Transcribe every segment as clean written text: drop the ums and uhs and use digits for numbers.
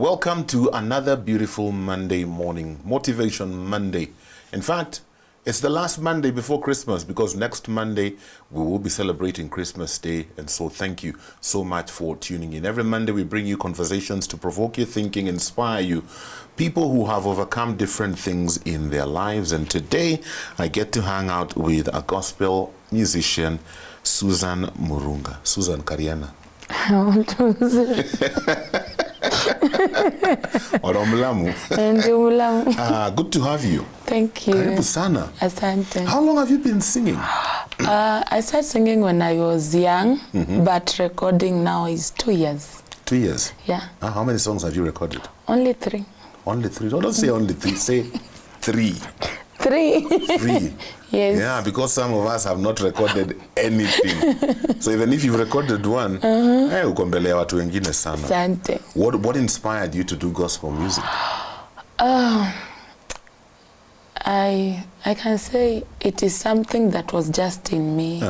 Welcome to another beautiful Monday morning, Motivation Monday. In fact, it's the last Monday before Christmas because next Monday we will be celebrating Christmas Day. And so thank you so much for tuning in. Every Monday we bring you conversations to provoke your thinking, inspire you, people who have overcome different things in their lives. And today I get to hang out with a gospel musician, Susan Murunga. Susan Kariana. Good to have you. Thank you. Karibu sana. Asante. How long have you been singing? I started singing when I was young, but recording now is 2 years. 2 years? Yeah. How many songs have you recorded? Only 3. Only 3? Don't say only 3, say 3. 3. 3. Yes. Yeah, because some of us have not recorded anything. So even if you've recorded one, uko mbele ya watu wengine sana. Asante. What inspired you to do gospel music? I can say it is something that was just in me.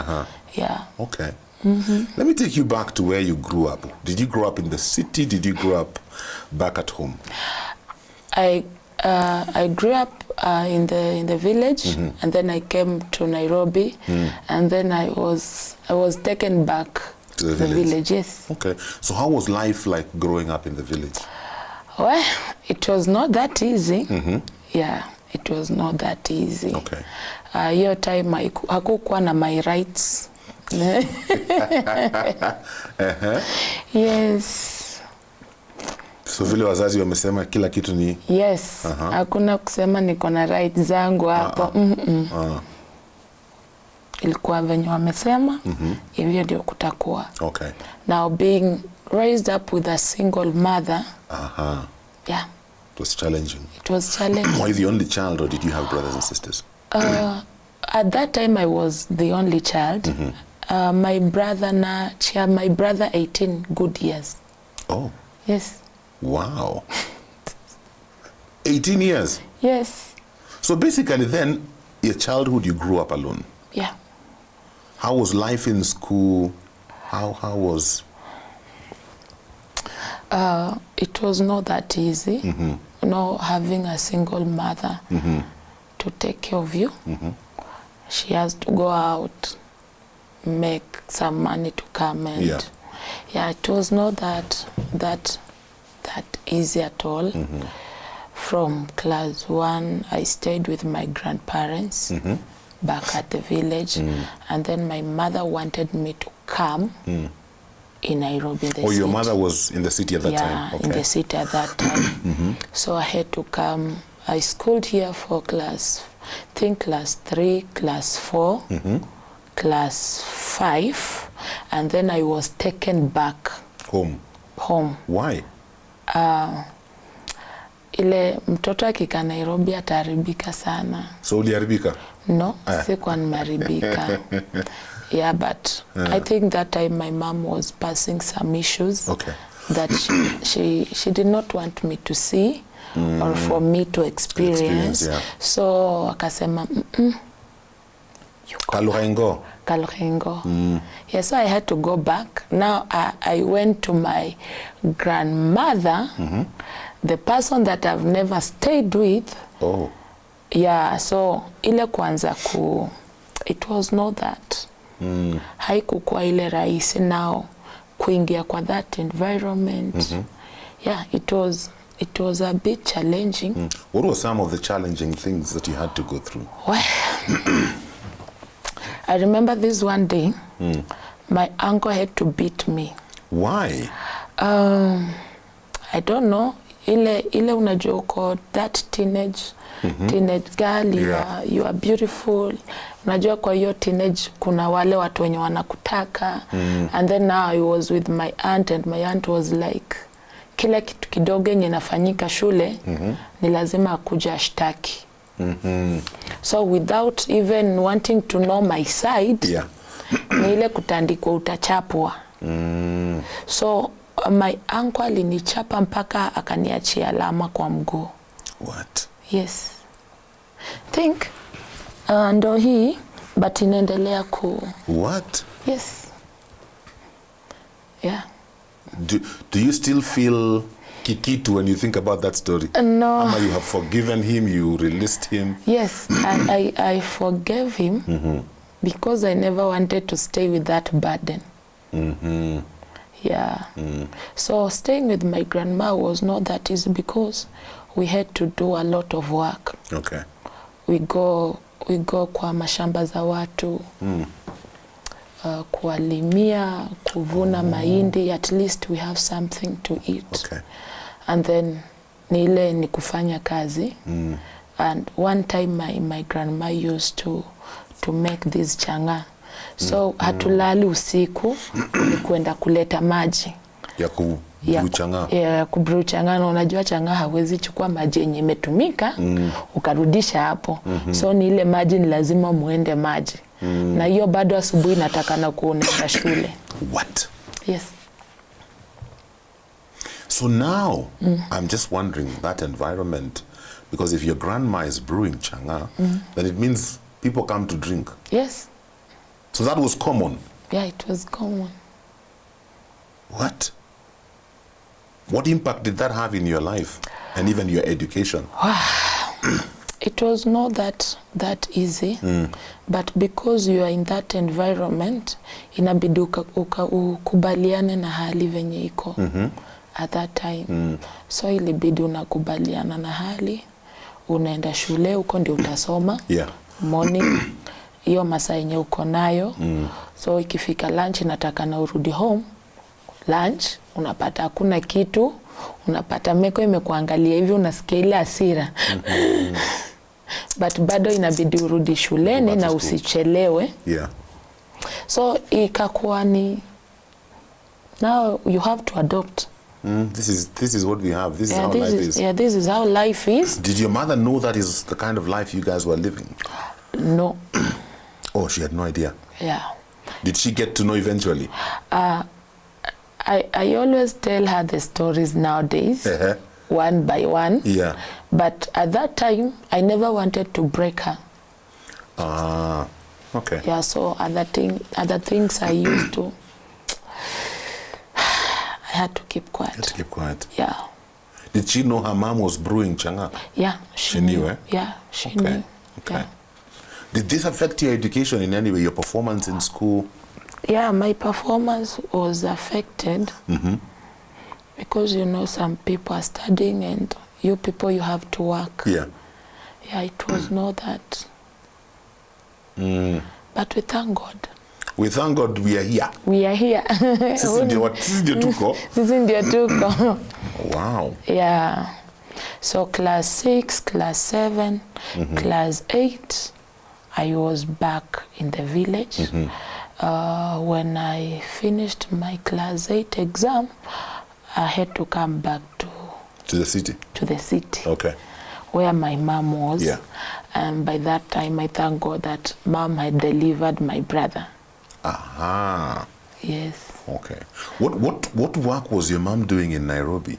Yeah. Okay. Let me take you back to where you grew up. Did you grow up in the city? Did you grow up back at home? I grew up in the village, and then I came to Nairobi, and then I was taken back to the village. Yes. Okay. So how was life like growing up in the village? Well, it was not that easy. Yeah, it was not that easy. Okay. Your time hakukuwa na my rights. Yes. So vile wazazi wamesema kila kitu ni yes. Hakuna kusema niko na rights zangu hapo. Ilikuwa venye wamesema, hivyo ndio kutakuwa. Okay. Now being raised up with a single mother. Yeah. It was challenging. It was challenging. Were you the only child or did you have brothers and sisters? At that time I was the only child. My brother 18 good years. Oh. Yes. Wow. 18 years? Yes. So basically then, your childhood, you grew up alone? Yeah. How was life in school? How was... It was not that easy. You know, having a single mother to take care of you. She has to go out, make some money to come and... Yeah, it was not that easy at all. From class 1, I stayed with my grandparents back at the village, and then my mother wanted me to come in Nairobi. Oh, your mother was in the city at that time? Yeah, in the city at that time. So I had to come. I schooled here for class 3, class 4, class 5, and then I was taken back home. Why? Ile mtoto akika Nairobi ataharibika sana. So uliharibika? No, sikuwa nimeharibika. Yeah, but I think that time my mom was passing some issues that she did not want me to see or for me to experience. So akasema Kaluhengo. Yes, so I had to go back. Now I went to my grandmother, the person that I've never stayed with. Oh. Yeah, so ile kwanza it was not that. Haikukuwa ile rahisi now kuingia kwa that environment. Yeah, it was a bit challenging. What were some of the challenging things that you had to go through? Well, I remember this one day, my uncle had to beat me. Why? I don't know. Ile unajua uko that teenage girl, you are beautiful. Unajua kwa hiyo teenage kuna wale watu wenye wanakutaka. And then now I was with my aunt, and my aunt was like, kila kitu kidogo yenye nafanyika shule ni lazima akuja ashtaki. So without even wanting to know my side, ni ile kutandikwa utachapwa. So my uncle alinichapa mpaka akaniachia alama kwa mguu. What? Yes. Think ndo hii but inaendelea What? Yes. Yeah. Do you still feel kikitu when you think about that story? No. Ama you have forgiven him, you released him? Yes, I forgave him because I never wanted to stay with that burden. Yeah. So staying with my grandma was not that easy because we had to do a lot of work. Okay. We go kwa mashamba za watu, kuwalimia, kuvuna mahindi, at least we have something to eat. Okay. And then ni kufanya kazi. And one time my grandma used to make this changa. So hatulali usiku ni kwenda kuleta maji. Ya kubrew changa. Ya kubrew changa, na unajua changa hawezi chukua maji yenye imetumika ukarudisha hapo. So ni ile maji ni lazima muende maji. Na hiyo bado asubuhi nataka na kuonesha shule. What? Yes. So now, I'm just wondering that environment, because if your grandma is brewing changa, then it means people come to drink. Yes. So that was common? Yeah, it was common. What? What impact did that have in your life and even your education? It was not that easy, but because you are in that environment, inabidi ukubaliane na hali venye iko at that time. So ilibidi unakubaliana na hali, unaenda shule, uko ndio utasoma. Yeah. Morning, hiyo masaa yenye uko nayo. So ikifika lunch nataka na urudi home. Lunch unapata hakuna kitu, unapata meko imekuangalia hivi, unasikia ile hasira. But bado inabidi urudi shuleni na usichelewe. Yeah. So ikakuwa ni, now you have to adopt. This is what we have. This is how life is. Yeah, this is how life is. Did your mother know that is the kind of life you guys were living? No. Oh, she had no idea. Yeah. Did she get to know eventually? I always tell her the stories nowadays, one by one. Yeah. But at that time, I never wanted to break her. Okay. Yeah, so other things I used to, I had to keep quiet. You had to keep quiet. Yeah. Did she know her mom was brewing changa? Yeah, she knew. Eh? Yeah, she knew. Okay. Yeah. Did this affect your education in any way, your performance in school? Yeah, my performance was affected because, you know, some people are studying and you people, you have to work. Yeah. Yeah, it was not that. But we thank God. We thank God we are here. We are here. Sisi ndio tuko. Sisi ndio tuko. Wow. Yeah. So class 6, class 7, class 8, I was back in the village. When I finished my class 8 exam, I had to come back to the city. To the city. Okay. Where my mom was. Yeah. And by that time, I thank God that mom had delivered my brother. Aha. Yes. Okay. What work was your mom doing in Nairobi?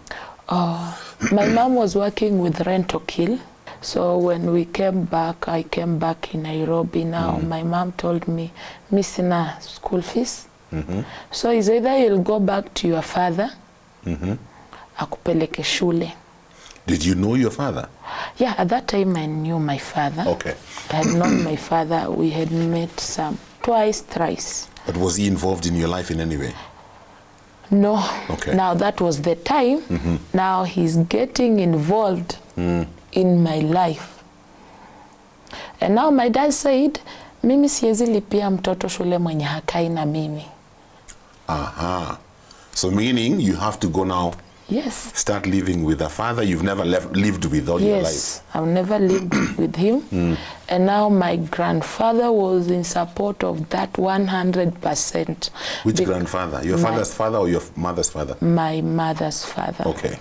My mom was working with Rent-A-Kill. So when we came back, I came back in Nairobi. Now my mom told me, missing a school fees. So it's either you'll go back to your father, akupeleke shule. Did you know your father? Yeah, at that time I knew my father. Okay. I had known my father. We had met twice, thrice. But was he involved in your life in any way? No. Okay. Now that was the time. Now he's getting involved in my life. And now my dad said, mimi siwezi lipia mtoto shule mwenye hakai na mimi. Aha. So meaning you have to go now. Yes. Start living with a father you've never lived with all your life. Yes, I've never lived with him. And now my grandfather was in support of that 100%. Which grandfather? Your father's father or your mother's father? My mother's father. Okay.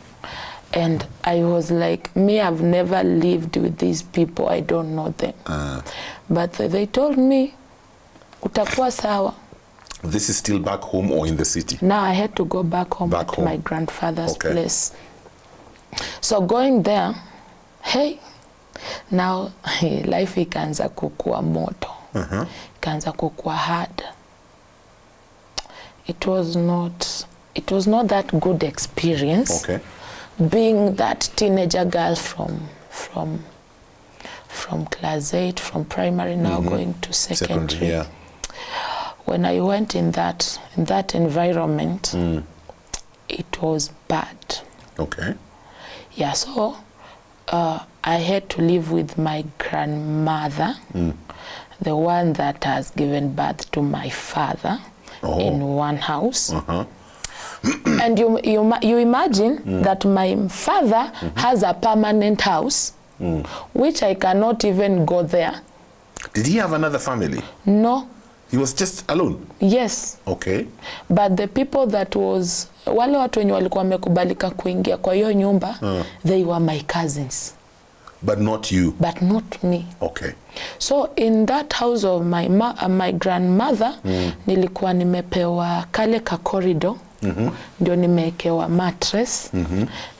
And I was like, me, I've never lived with these people. I don't know them. But they told me, utakuwa sawa. This is still back home or in the city? Now I had to go back home to my grandfather's place. So going there, hey, now life ikaanza kukua moto. Ikaanza kukua hard. It was not that good experience. Okay. being that teenager girl from class 8, from primary now going to secondary. Yeah. When I went in that environment, it was bad. Okay. Yeah, so I had to live with my grandmother, the one that has given birth to my father, in one house. And you imagine that my father has a permanent house, which I cannot even go there. Did he have another family? No. He was just alone? Yes. Okay. But the people that was, wale watu wenye walikuwa wamekubalika kuingia kwa hiyo nyumba, they were my cousins. But not you? But not me. Okay. So in that house of my grandmother, nilikuwa nimepewa kale ka corridor, ndio nimekewa mattress,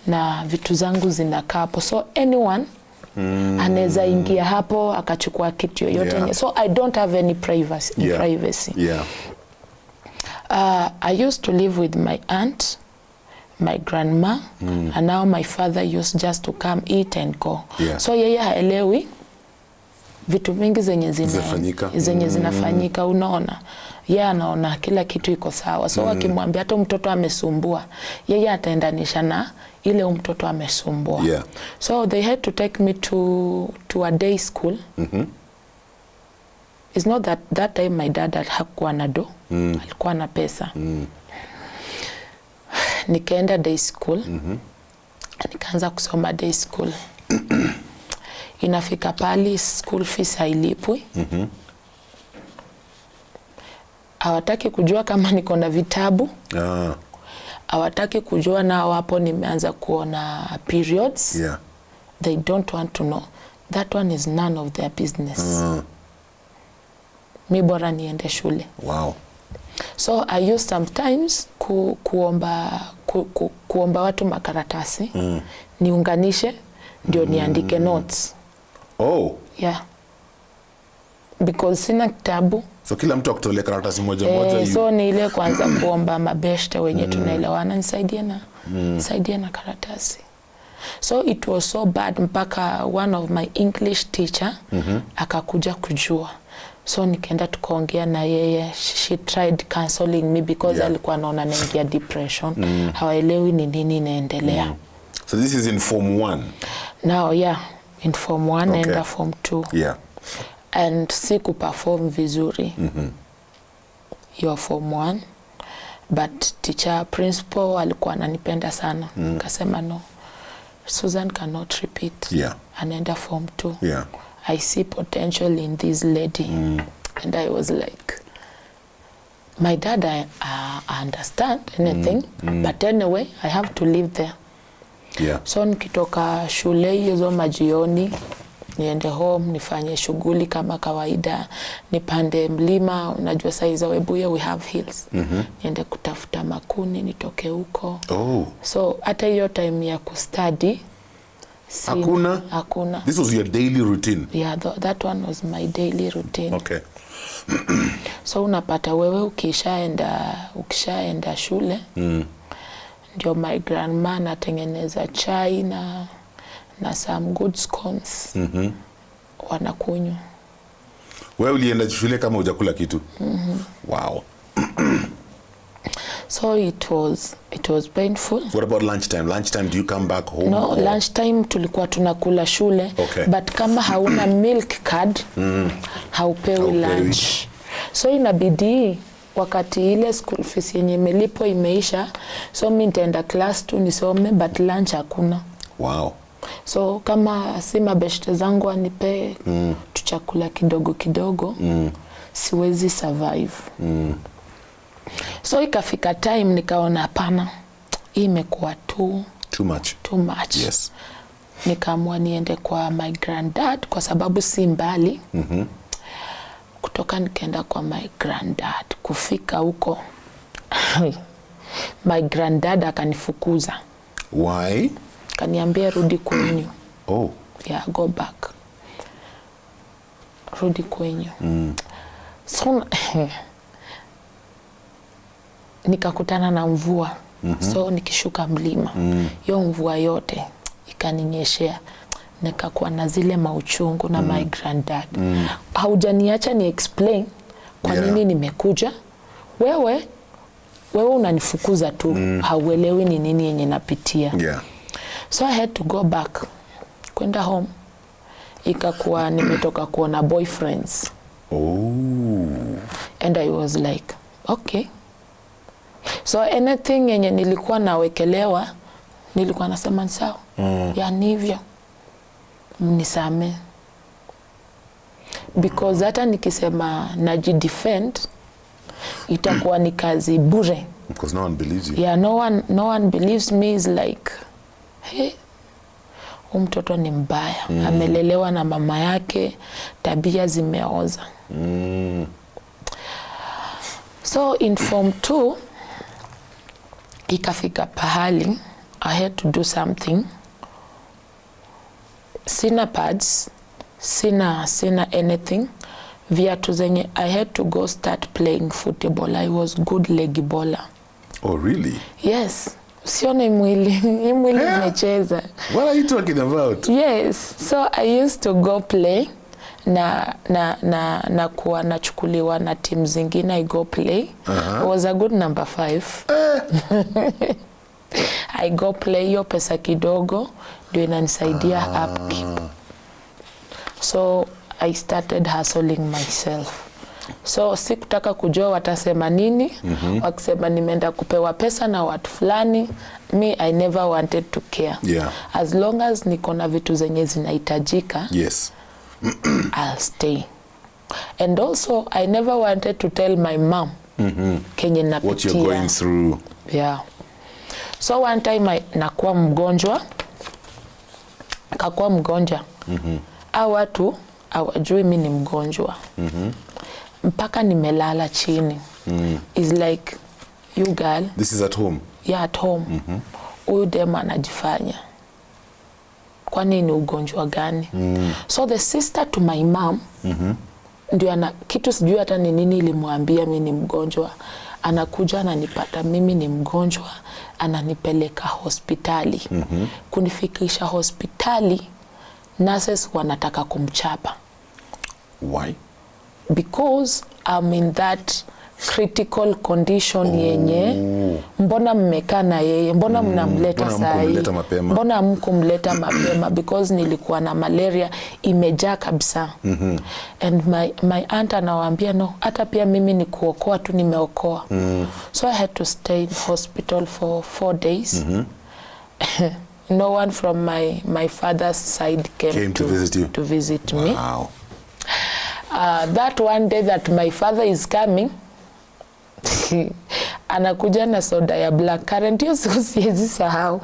na vitu zangu zinakaa hapo. So anyone anaweza ingia hapo akachukua kitu yoyote. Yeah. So I don't have any privacy. Yeah. I used to live with my aunt, my grandma, and now my father used just to come eat and go. Yeah. So yeye haelewi vitu mingi zenye zinafanyika, unaona. Yeye anaona kila kitu iko sawa. So akimwambia hata mtoto amesumbua, yeye ataendanisha na ile mtoto amesumbua. Yeah. So they had to take me to a day school. It's not that time my dad hakuwa na do, alikuwa na pesa. Nikaenda day school. Nikaanza kusoma day school. Inafika pali school fees hailipwi. Hawataki kujua kama niko na vitabu. Hawataki kujua na wapo nimeanza kuona periods. Yeah. They don't want to know. That one is none of their business. Mi bora niende shule. Wow. So I used sometimes kuomba watu makaratasi, niunganishe, ndio niandike notes. Oh. Yeah. Because sina kitabu. So kila mtu akutolea karatasi moja so ni ile kwanza kuomba mabeshte wenye tunaelewana, nisaidie na karatasi. So it was so bad mpaka one of my English teacher akakuja kujua. So nikaenda tukaongea na yeye. She tried counseling me because alikuwa anaona naingia depression. Hawaelewi ni nini inaendelea. So this is in Form 1? Now, yeah, in Form 1 and Form 2. Yeah. And si kuperform vizuri. Your Form 1. But teacher, principal alikuwa ananipenda sana. Kasema no, Susan cannot repeat. Yeah. Anaenda Form 2. Yeah. I see potential in this lady. And I was like, my dad, I understand anything, but anyway, I have to live there. Yeah. So nikitoka shule hizo majioni, niende home, nifanye shughuli kama kawaida, nipande mlima, unajua saiza Webuye we have hills. Niende kutafuta makuni, nitoke huko. Oh. So hata hiyo time ya kustudy, Hakuna. This was your daily routine? Yeah, that one was my daily routine. Okay. So unapata wewe ukishaenda shule, ndio my grandma natengeneza chai na some good scones. Wanakunywa. Wewe ulienda shule kama hujakula kitu? Wow. So it was painful. What about lunchtime? Lunchtime, do you come back home? No, lunchtime tulikuwa tunakula shule. Okay. But kama hauna milk card, haupewi lunch. So inabidi wakati ile school fees yenye melipo imeisha, so mimi nitaenda class tu nisome, but lunch hakuna. Wow. So kama si mabeshte zangu anipe tuchakula kidogo, siwezi survive. So ikafika time nikaona hapana, hii imekuwa too much. Yes. Nikaamua niende kwa my granddad kwa sababu si mbali. Kutoka nikaenda kwa my granddad. Kufika huko my granddad akanifukuza. Why? Kaniambia rudi kwenyu. Oh. Yeah, go back. Rudi kwenyu. So nikakutana na mvua. So nikishuka mlima hiyo mvua yote ikaninyeshea, nikakuwa na zile mauchungu na my granddad. Haujaniacha ni explain kwa nini nimekuja. Wewe unanifukuza tu, hauelewi ni nini yenye napitia. So I had to go back, kwenda home. Ikakuwa nimetoka kuona boyfriends. And I was like, okay. So anything yenye nilikuwa nawekelewa, nilikuwa nasema sawa. Ya nivyo, mnisame. Because hata nikisema najidefend, itakuwa ni kazi bure. Because no one believes you. Yeah, no one believes me. Is like, hey, mtoto ni mbaya. Amelelewa na mama yake, tabia zimeoza. So in form 2, ikafika pahali, I had to do something. Sina pads, sina anything. Viatu zenye, I had to go start playing football. I was good leg baller. Oh, really? Yes. Sione mwili nimecheza. What are you talking about? Yes. So I used to go play na kuwa nachukuliwa na team zingine. I go play. I was a good number 5. I go play, hiyo pesa kidogo ndio inanisaidia upkeep. So I started hustling myself. So sikutaka kujua watasema nini. Wakisema nimeenda kupewa pesa na watu fulani, me I never wanted to care. As long as niko na vitu zenye zinahitajika, I'll stay. And also I never wanted to tell my mom kenye napitia, what you're going through. So one time nakuwa mgonjwa. Kakuwa mgonjwa. Watu hawajui mimi ni mgonjwa. Mpaka nimelala chini. It's like, you girl. This is at home? Yeah, at home. Huyu dema anajifanya. Kwa nini ugonjwa gani? So the sister to my mom, ndio kitu sijui hata ni nini ilimwambia mimi ni mgonjwa. Anakuja ananipata mimi ni mgonjwa, ananipeleka hospitali. Kunifikisha hospitali, nurses wanataka kumchapa. Why? Because I'm in that critical condition yenye, mbona mmekaa na yeye, mbona mnamleta sahi, mbona hamkumleta mapema? Because nilikuwa na malaria imejaa kabisa. And my aunt anawaambia no, hata pia mimi ni kuokoa tu nimeokoa. So I had to stay in hospital for 4 days. No one from my father's side came to visit you? To visit me. Wow. That one day that my father is coming, anakuja na soda ya black currant. Hiyo siwezi sahau.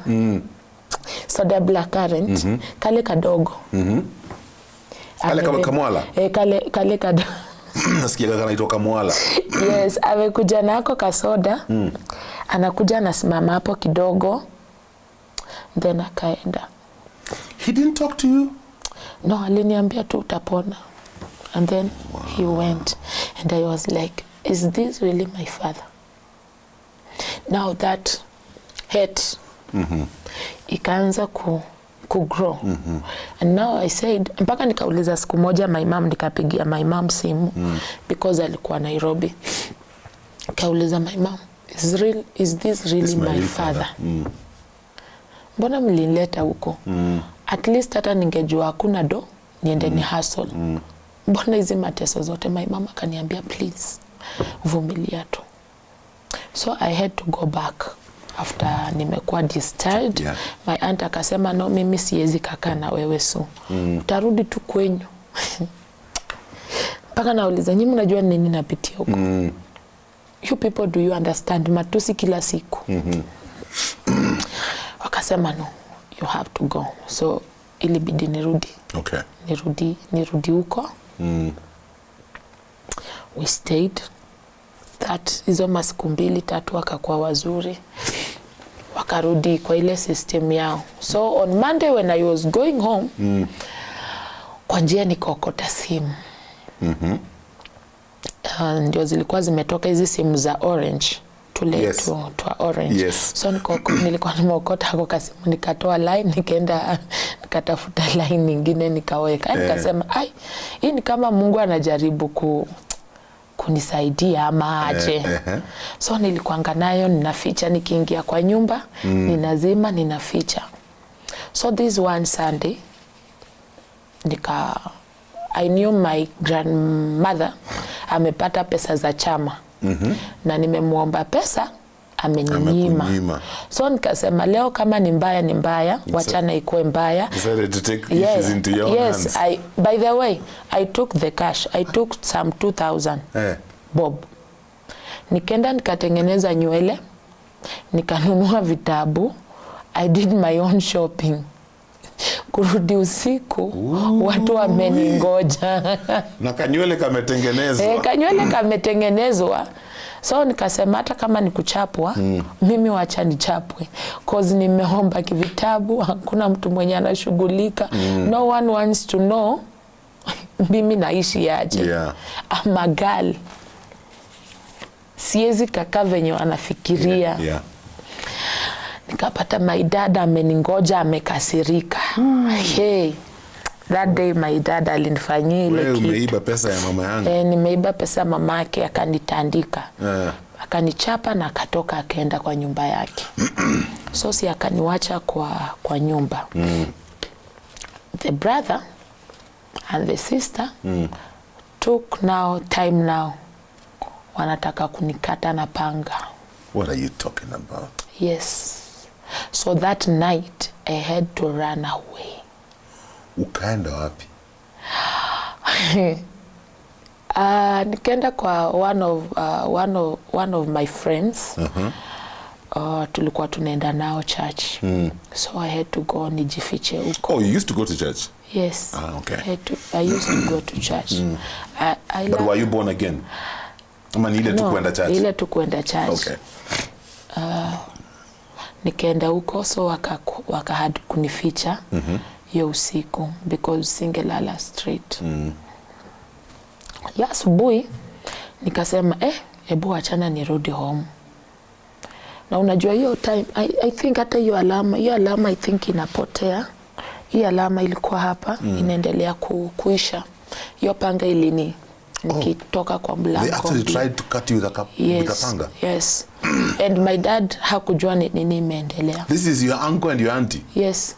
Soda ya black currant, kale kadogo. Kale kama kamwala? Kale kadogo. Nasikia kaka anaitwa kamwala. Yes, amekuja nako kasoda. Anakuja na simama hapo kidogo. Then akaenda. He didn't talk to you? No, aliniambia tu utapona. And then he went. And I was like, is this really my father? Now that hate ikaanza ku grow. And now I said, mpaka nikauliza siku moja my mom, nikapigia my mom simu because alikuwa Nairobi. Kauliza my mom, is this really my father? Mbona mlinileta huko? At least hata ningejua hakuna do, niende ni hustle. Mbona hizi mateso zote? My mama akaniambia please, vumilia tu. So I had to go back after nimekuwa discharged. My aunt akasema no, mimi siwezi kaka na wewe, so utarudi tu kwenyu. Mpaka nauliza, nyinyi mnajua nini napitia huko? You people, do you understand? Matusi kila siku. Wakasema no, you have to go. So ilibidi nirudi. Nirudi huko. We stayed. Hizo masiku 2-3 wakakuwa wazuri. Wakarudi kwa ile system yao. So on Monday when I was going home, kwa njia nikokota simu. Ndio zilikuwa zimetoka hizi simu za orange tule Yes. to orange. Yes. So nilikuwa nimeokota hako kasimu, nikatoa line, nikaenda nikatafuta line nyingine nikaweka. Nikasema ai, hii ni kama Mungu anajaribu kunisaidia ama aje. So nilikuanga nayo ninaficha, nikiingia kwa nyumba ninazima, ninaficha. So this one Sunday I knew my grandmother amepata pesa za chama. Na nimemuomba pesa, ameninyima. So nikasema leo kama ni mbaya ni mbaya, wachana ikuwe mbaya. Decided to take issues into your hands. Yes, by the way, I took the cash. I took some 2,000 bob. Nikenda nikatengeneza nywele, nikanunua vitabu. I did my own shopping. Kurudi usiku, watu wameningoja. Na kanywele kametengenezwa. Kanywele kametengenezwa. So nikasema hata kama ni kuchapwa, mimi wacha nichapwe. Cause nimeomba kivitabu, hakuna mtu mwenye anashughulika. No one wants to know mimi naishi aje. Yeah. I'm a girl. Siwezi kaka venye wanafikiria. Yeah. Nikapata my dad ameningoja, amekasirika. Hey, that day my dad alinifanyia ile kitu. Wewe umeiba pesa ya mama yangu. Nimeiba pesa mama yake, akanitandika. Akanichapa na akatoka akaenda kwa nyumba yake. So si akaniwacha kwa nyumba. The brother and the sister took time now. Wanataka kunikata na panga. What are you talking about? Yes. So that night I had to run away. Ukaenda wapi? Nikaenda kwa one of my friends. Tulikuwa tunaenda nao church. So I had to go nijifiche huko. Oh, you used to go to church? Yes. Okay. I used to go to church. But were you born again? Ama ni ile tu kwenda church? Ile tu kwenda church. Okay. Nikaenda huko, so waka had kunificha hiyo usiku because singelala straight. Ya asubuhi nikasema hebu achana nirudi home. Na unajua hiyo time I think hata hiyo alama I think inapotea. Hiyo alama ilikuwa hapa inaendelea kuisha. Hiyo panga nikitoka kwa mlango. They actually tried to cut you with a panga? Yes. And my dad hakujua nini imeendelea. This is your uncle and your auntie? Yes.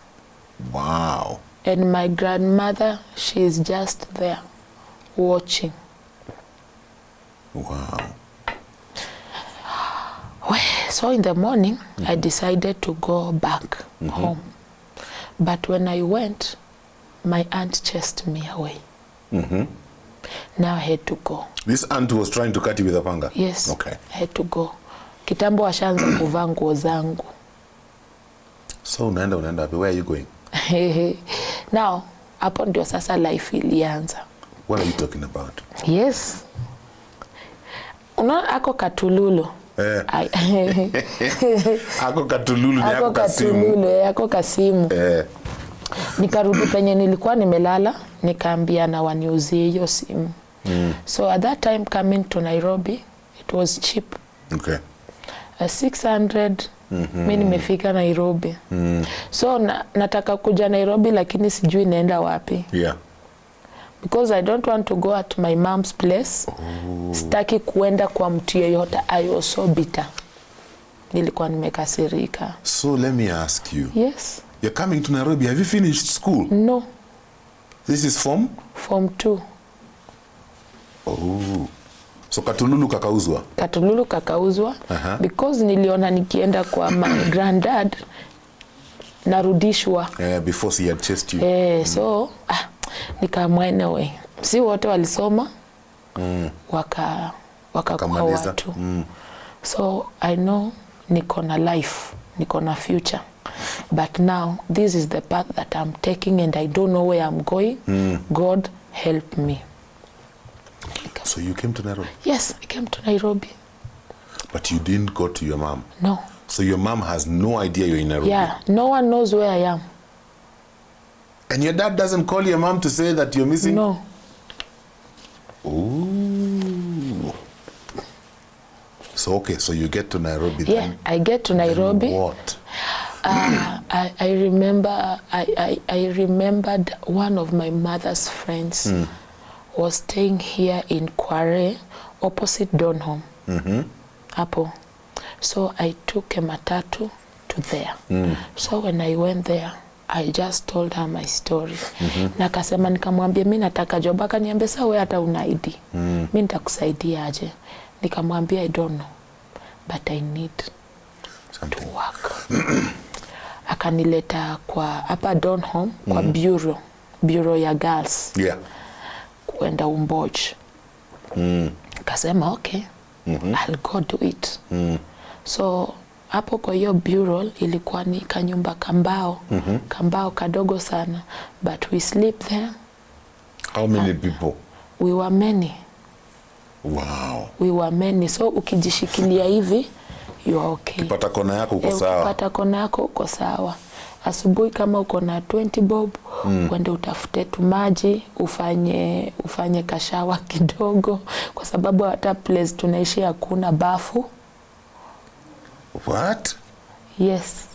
Wow. And my grandmother, she is just there watching. Wow. So in the morning, I decided to go back home. But when I went, my aunt chased me away. Now I had to go. This aunt was trying to cut you with a panga? Yes. Okay. I had to go. Kitambo washaanza kuvaa nguo zangu. So unaenda wapi? Where are you going? Now, hapo ndio sasa life ilianza. What are you talking about? Yes. Unaona ako Katululu. Ako Katululu ni ako Kasimu. Katululu, ako Kasimu. Nikarudi penye nilikuwa nimelala, nikaambia na waniuzie hiyo simu. So at that time coming to Nairobi, it was cheap. Okay. 600 mimi nimefika Nairobi. So nataka kuja Nairobi lakini sijui naenda wapi. Yeah. Because I don't want to go at my mom's place. Sitaki kuenda kwa mtu yeyote. I was so bitter. Nilikuwa nimekasirika. So let me ask you. Yes. You're coming to Nairobi. Have you finished school? No. This is Form 2. Oh. So Katululu kakauzwa? Katululu kakauzwa. Because niliona nikienda kwa my granddad narudishwa. Before he had chased you. So nikaamua anyway. Si wote walisoma. Wakakuwa watu. So I know niko na life, niko na future. But now this is the path that I'm taking and I don't know where I'm going. God help me. So you came to Nairobi? Yes, I came to Nairobi. But you didn't go to your mom? No. So your mom has no idea you're in Nairobi? Yeah, no one knows where I am. And your dad doesn't call your mom to say that you're missing? No. Ooh. So, okay, so you get to Nairobi Yeah, then. I get to Nairobi. Then what? I remember, I remembered one of my mother's friends was staying here in Kware, opposite Donholm. Hapo. So I took a matatu to there. So when I went there, I just told her my story. Na akasema nikamwambia mimi nataka job, akaniambia sawa wewe hata una ID. Mimi nitakusaidia aje. Nikamwambia I don't know, but I need to work. Akanileta kwa hapa Donholm kwa bureau ya girls. Yeah. Kwenda Umboj. Akasema okay. I'll go do it. So hapo kwa hiyo bureau ilikuwa ni kanyumba kambao. Kambao kadogo sana, but we sleep there. How many people? We were many. Wow. We were many. So ukijishikilia hivi you are okay. Ukipata kona yako uko sawa. Ukipata kona yako uko sawa. Asubuhi kama uko na 20 bob, uende utafute tu maji, ufanye kashawa kidogo, kwa sababu hata place tunaishi hakuna bafu. What? Yes.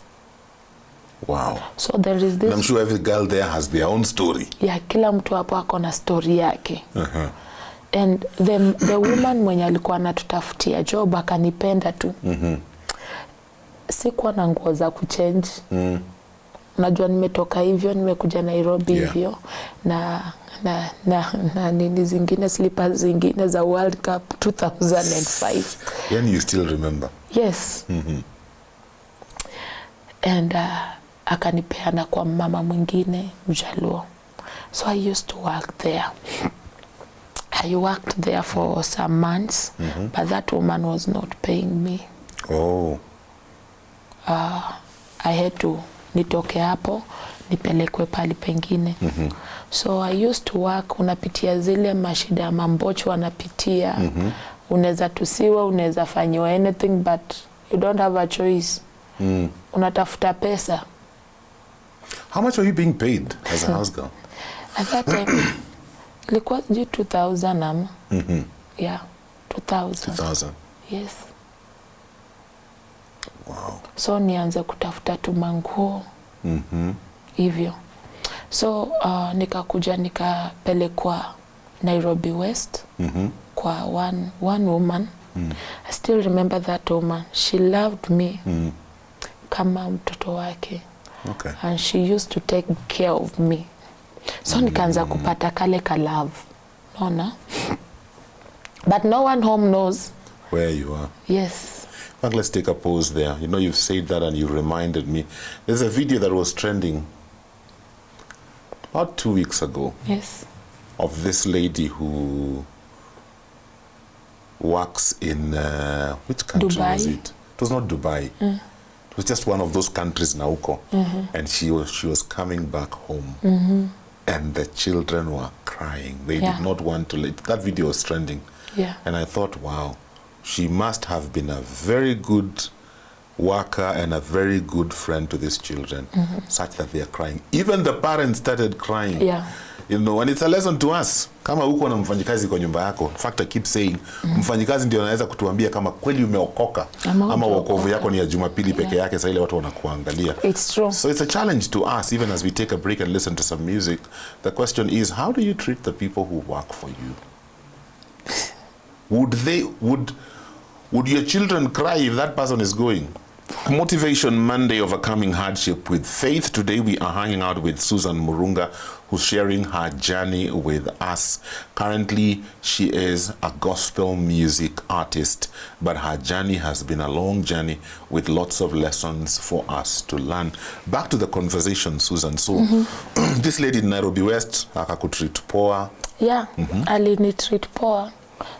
Wow. So there is this. I'm sure every girl there has their own story. Yeah, kila mtu hapo ako na story yake. And the woman mwenye alikuwa anatutafutia job akanipenda tu. Sikuwa na nguo za kuchange. Unajua nimetoka hivyo, nimekuja Nairobi hivyo na nini zingine, slippers zingine za World Cup 2005. When you still remember? Yes. And akanipeana kwa mama mwingine Mjaluo. So I used to work there. I worked there for some months, but that woman was not paying me. Oh. I had to nitoke hapo nipelekwe pali pengine. So I used to work, unapitia zile mashida ya mambocho wanapitia. Unaweza tusiwa, unaweza fanyiwa anything, but you don't have a choice. Unatafuta pesa. How much were you being paid as a house girl? At that time, ilikuwa 2000 ama? Yeah, 2000. 2000. Yes. Wow. So nianze kutafuta tu manguo. Hivyo. So nikakuja nikapelekwa Nairobi West. Kwa one woman. I still remember that woman. She loved me kama mtoto wake. Okay. And she used to take care of me. So nikaanza kupata kale ka love. Naona? But no one home knows where you are. Yes. In fact, let's take a pause there. You know, you've said that and you reminded me. There's a video that was trending about 2 weeks ago. Yes. Of this lady who works in, which country Dubai. was it? It was not Dubai. It was just one of those countries, Nauko. And she was coming back home. And the children were crying. They did not want to let. That video was trending. Yeah. And I thought, wow, she must have been a very good worker and a very good friend to these children, such that they are crying. Even the parents started crying. Yeah. You know, and it's a lesson to us. Kama uko na mfanyikazi kwa nyumba yako, in fact I keep saying, mfanyikazi ndio anaweza kutuambia kama kweli umeokoka ama wokovu yako ni ya Jumapili peke yake, sasa ile watu wanakuangalia. It's true. So it's a challenge to us, even as we take a break and listen to some music. The question is, how do you treat the people who work for you? Would your children cry if that person is going? Motivation Monday, overcoming hardship with faith. Today we are hanging out with Susan Murunga, who's sharing her journey with us. Currently, she is a gospel music artist, but her journey has been a long journey with lots of lessons for us to learn. Back to the conversation, Susan. So, this lady in Nairobi West, akakutreat poa. Yeah, alinitreat poa.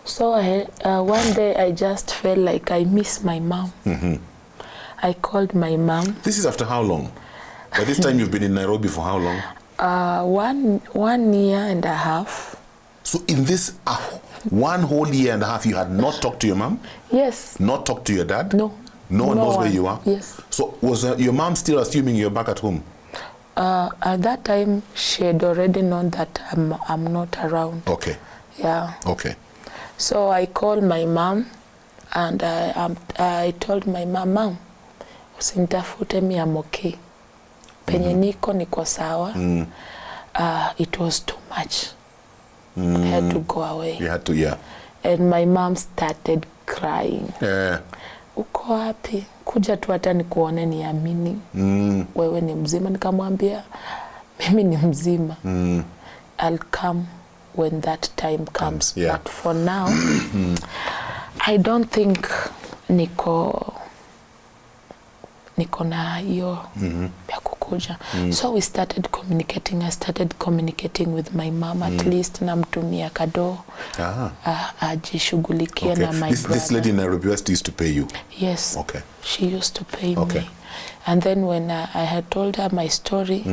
So one day I just felt like I miss my mom. I called my mom. This is after how long? By this time you've been in Nairobi for how long? 1 year and a half. So in this 1 whole year and a half, you had not talked to your mom? Yes. Not talked to your dad? No. No one knows where you are? Yes. So was your mom still assuming you're back at home? At that time, she had already known that I'm not around. Okay. Yeah. Okay. So I called my mom. And I told my mom, usinitafute, me I'm okay. Penye niko sawa. It was too much. I had to go away. You had to, yeah. And my mom started crying. Yeah. Uko wapi? Kuja tu hata nikuone niamini. Wewe ni mzima. Nikamwambia mimi ni mzima. I'll come when that time comes. Yeah. But for now, I don't think niko na hiyo ya kukuja. So we started communicating. I started communicating with my mom. At least namtumia kado ajishughulikie na my brother. This lady in Nairobi West used to pay you? Yes. Okay. She used to pay me. And then when I had told her my story,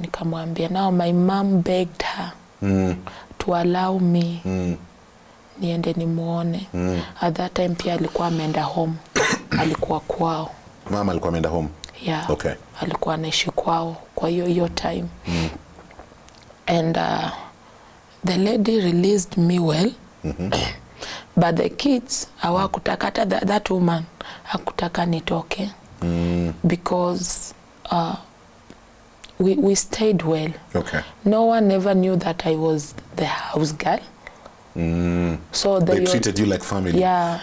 nikamwambia, now my mom begged her to allow me niende nimuone. At that time pia alikuwa ameenda home. Alikuwa kwao. Mama alikuwa ameenda home? Yeah. Okay. Alikuwa anaishi kwao kwa hiyo time. And the lady released me well. But the kids hawakutaka, hata that woman hakutaka nitoke. Because we stayed well. Okay. No one ever knew that I was the house girl. So they treated you like family. Yeah.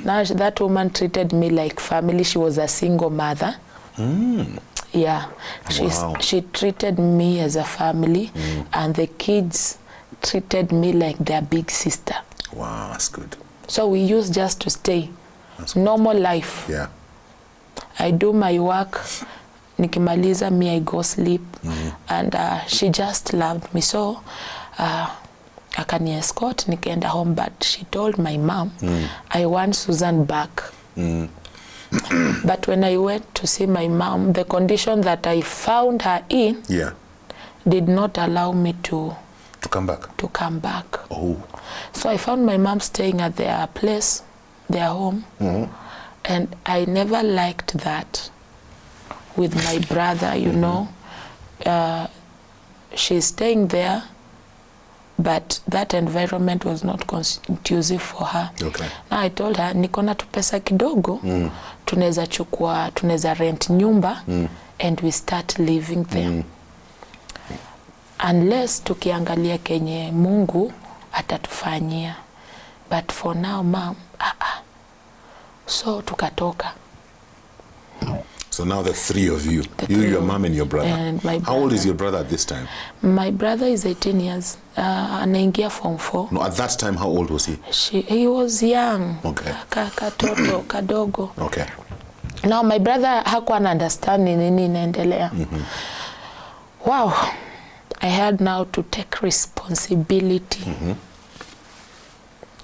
Now that woman treated me like family. She was a single mother. Yeah. She treated me as a family, and the kids treated me like their big sister. Wow, that's good. So we used just to stay. Normal life. Yeah. I do my work. Nikimaliza, me I go sleep. And she just loved me. So akani escort nikaenda home, but she told my mom, I want Susan back. But when I went to see my mom, the condition that I found her in did not allow me to come back. Oh. So I found my mom staying at their place, their home. And I never liked that with my brother, you know. She's staying there, but that environment was not conducive for her. Okay. Now I told her, niko na tu pesa kidogo, tunaweza rent nyumba, and we start living there. Unless tukiangalia kenye Mungu atatufanyia. But for now, mom, So tukatoka. So now the three of you, your mom and your brother. And my brother. How old is your brother at this time? My brother is 18 years. Anaingia form 4. No, at that time, how old was he? He was young. Okay. Katoto, kadogo. Okay. Now my brother hakuwa na understand nini inaendelea. Wow. I had now to take responsibility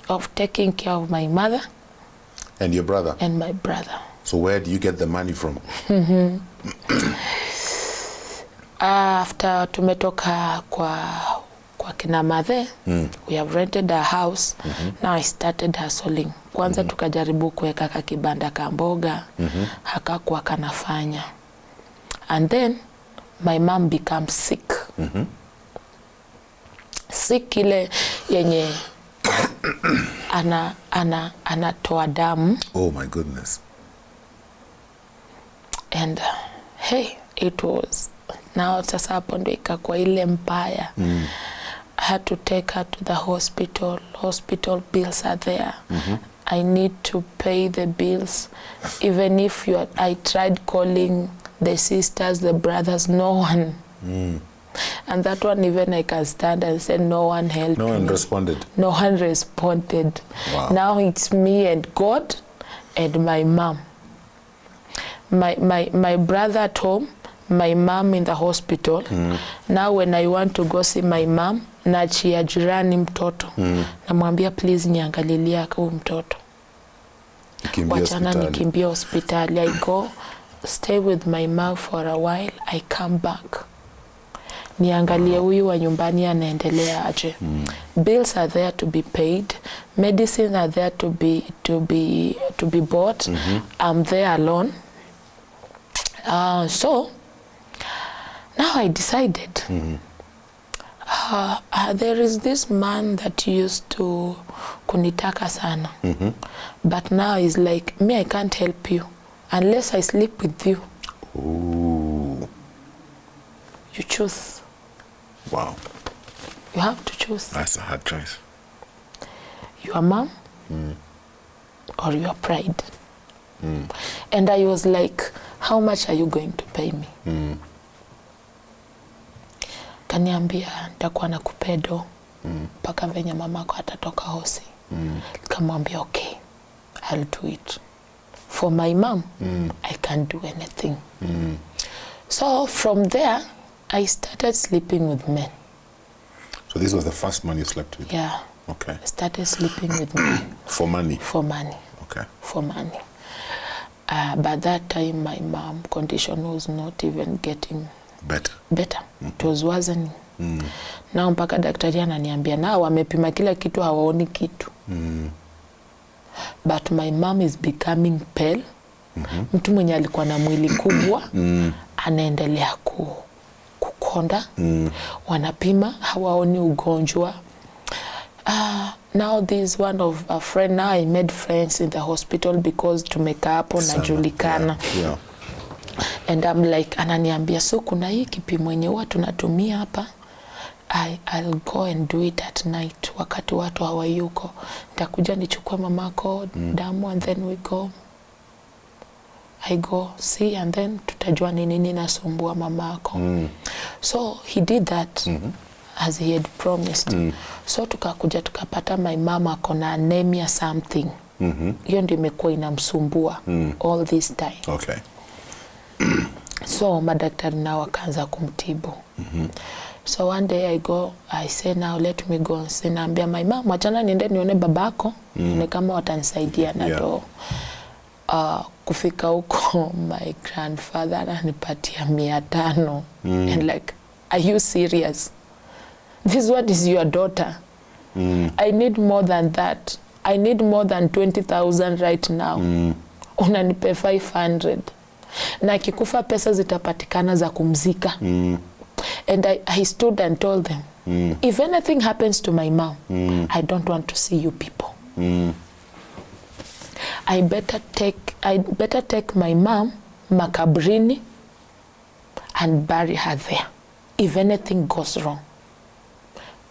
of taking care of my mother. And your brother? And my brother. So where do you get the money from? After tumetoka kwa kina Mathe, we have rented a house. Now I started hustling. Kwanza tukajaribu kuweka kakibanda ka mboga, hakakuwa kanafanya. And then my mom becomes sick. Sick ile yenye anatoa damu. Oh my goodness. And hey, it was now sasa hapo ndo ikakuwa ile mbaya. I had to take her to the hospital. Hospital bills are there. I need to pay the bills. Even if I tried calling the sisters, the brothers, no one. And that one, even I can stand and say no one helped me. No one responded? No one responded. Wow. Now it's me and God and my mom. My brother at home, my mom in the hospital. Now when I want to go see my mom, nachia jirani mtoto. Namwambia please niangalilia huyu mtoto. Wachana nikimbia hospitali. I go, stay with my mom for a while, I come back. Niangalie huyu wa nyumbani anaendelea aje. Bills are there to be paid. Medicine are there to be bought. I'm there alone. So now I decided There is this man that used to kunitaka sana. But now he's like, me, I can't help you unless I sleep with you. Ooh. You choose. Wow. You have to choose. That's a hard choice. Your mom or your pride. And I was like, how much are you going to pay me? Kaniambia nitakuwa nakupea do mpaka venye mamako atatoka hosi. Nikamwambia okay, I'll do it. For my mom, I can't do anything. So from there, I started sleeping with men. So this was the first man you slept with? Yeah. Okay. I started sleeping with men. For money? For money. Okay. For money. But that time my mom condition was not even getting better. It was worsening. Now mpaka daktari ananiambia na wamepima kila kitu hawaoni kitu. But my mom is becoming pale. Mtu mwenye alikuwa na mwili kubwa anaendelea kukonda. Wanapima hawaoni ugonjwa. Now there's one of a friend. Now I made friends in the hospital because tumekaa hapo najulikana. Yeah. And I'm like, ananiambia so kuna hii kipimo yenye huwa tunatumia hapa. I'll go and do it at night wakati watu hawayuko. Nitakuja nichukue mamako damu and then we go. I go see and then tutajua ni nini nasumbua mamako. So he did that as he had promised. So tukakuja tukapata my mama akona anemia something. Hiyo ndio imekuwa inamsumbua all this time. Okay. So madaktari nao wakaanza kumtibu. So one day I say now let me go. Sinaambia my mom, wachana niende nione babako. Ni kama watanisaidia na do. Kufika huko my grandfather ananipatia 500. And like, are you serious? This one is your daughter. I need more than that. I need more than 20,000 right now. Unanipe 500. Na kikufa pesa zitapatikana za kumzika. And I stood and told them, if anything happens to my mom, I don't want to see you people. I better take my mom makabrini and bury her there. If anything goes wrong,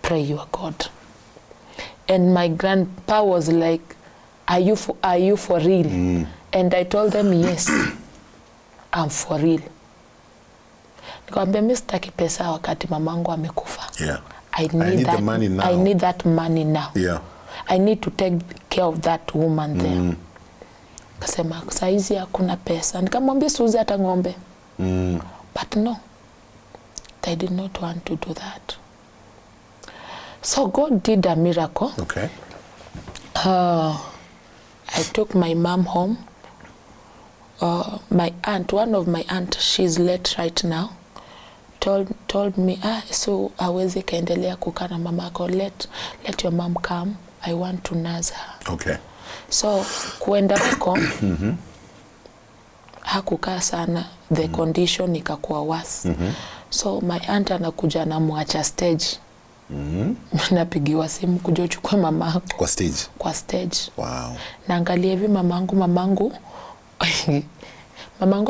pray your God. And my grandpa was like, are you for real? And I told them, yes, I'm for real. Nikamwambia mimi sitaki pesa wakati mamangu amekufa. Yeah. I need that money now. I need that money now. Yeah. I need to take care of that woman there. Kasema saizi hakuna pesa. Nikamwambia siuze hata ng'ombe. But no. I did not want to do that. So God did a miracle. Okay. I took my mom home. My aunt, one of my aunt, she's late right now, told me, so hawezi kaendelea kukaa na mamako, let your mom come, I want to nurse her. Okay. So kuenda huko hakukaa sana, the condition ikakuwa worse. So my aunt anakuja na muacha stage. Napigiwa simu kuja uchukue mamako kwa stage. Wow. Naangalia hivi mamangu mamangu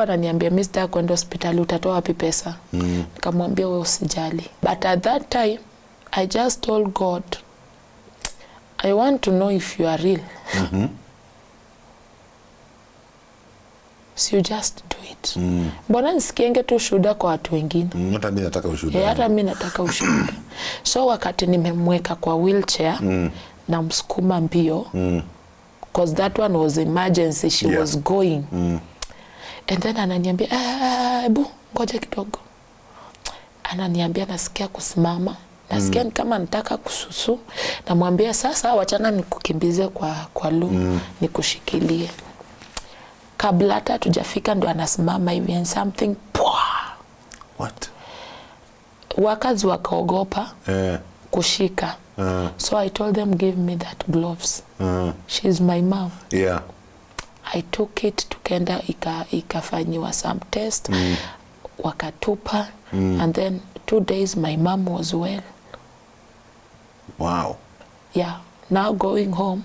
ananiambia mimi sitaki kwenda hospitali, utatoa wapi pesa? Nikamwambia wewe usijali. But at that time I just told God, I want to know if you are real. So you just do it. Mbona nisikienge tu ushuhuda kwa watu wengine? Hata mimi nataka ushuhuda. Hata mimi nataka ushuhuda. So wakati nimemweka kwa wheelchair na msukuma mbio, because that one was emergency, she was going. And then ananiambia, ebu ngoja kidogo. Ananiambia nasikia kusimama. Nasikia ni kama nataka kususu. Namwambia sasa wachana nikukimbize kwa nikushikilie. Kabla hata tujafika ndo anasimama hivi and something What? Wakazi wakaogopa kushika. So I told them give me that gloves. She's my mom. Yeah. I took it tukenda ikafanyiwa some test. Wakatupa and then 2 days my mom was well. Wow. Yeah, now going home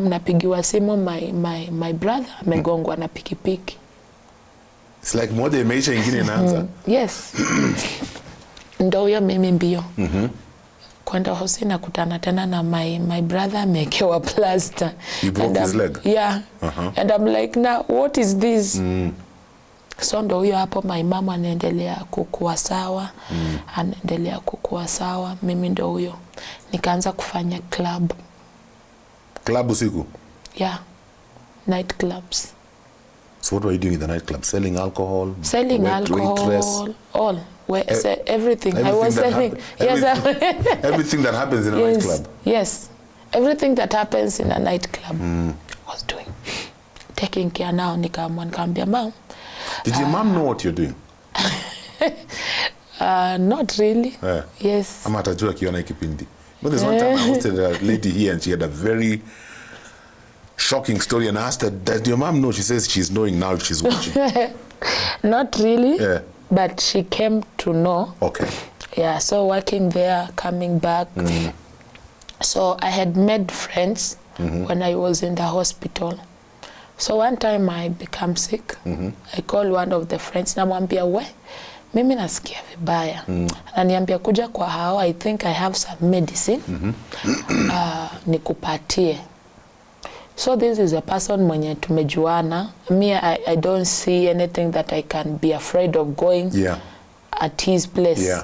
napigiwa simu, my brother amegongwa na pikipiki. It's like moja imeisha ingine inaanza. Yes. Ndo huyo mimi mbio. Kwenda hosi na kutana tena na my brother amekewa plaster. He broke his leg? Yeah. And I'm like, now what is this? So ndo huyo hapo my mama anaendelea kukua sawa. Anaendelea kukua sawa. Mimi ndo huyo. Nikaanza kufanya club. Club usiku? Yeah. Night clubs. So what were you doing in the night club? Selling alcohol? Selling alcohol, all. Everything. I was selling. Everything that happens in a night club? Yes. Everything that happens in a night club I was doing. Taking care now. Nikamwambia mom. Did your mom know what you're doing? Not really. Yes. Ama atajua kiona ikipindi. But there's one time I hosted a lady here and she had a very shocking story and I asked her, does your mom know? She says she's knowing now if she's watching. Not really. Yeah. But she came to know. Okay. Yeah, so working there, coming back. So I had made friends when I was in the hospital. So one time I became sick. I called one of the friends, namwambia we, mimi nasikia vibaya. Ananiambia kuja kwa hao, I think I have some medicine. Nikupatie. So this is a person mwenye tumejuana. Me, I don't see anything that I can be afraid of going at his place. Yeah.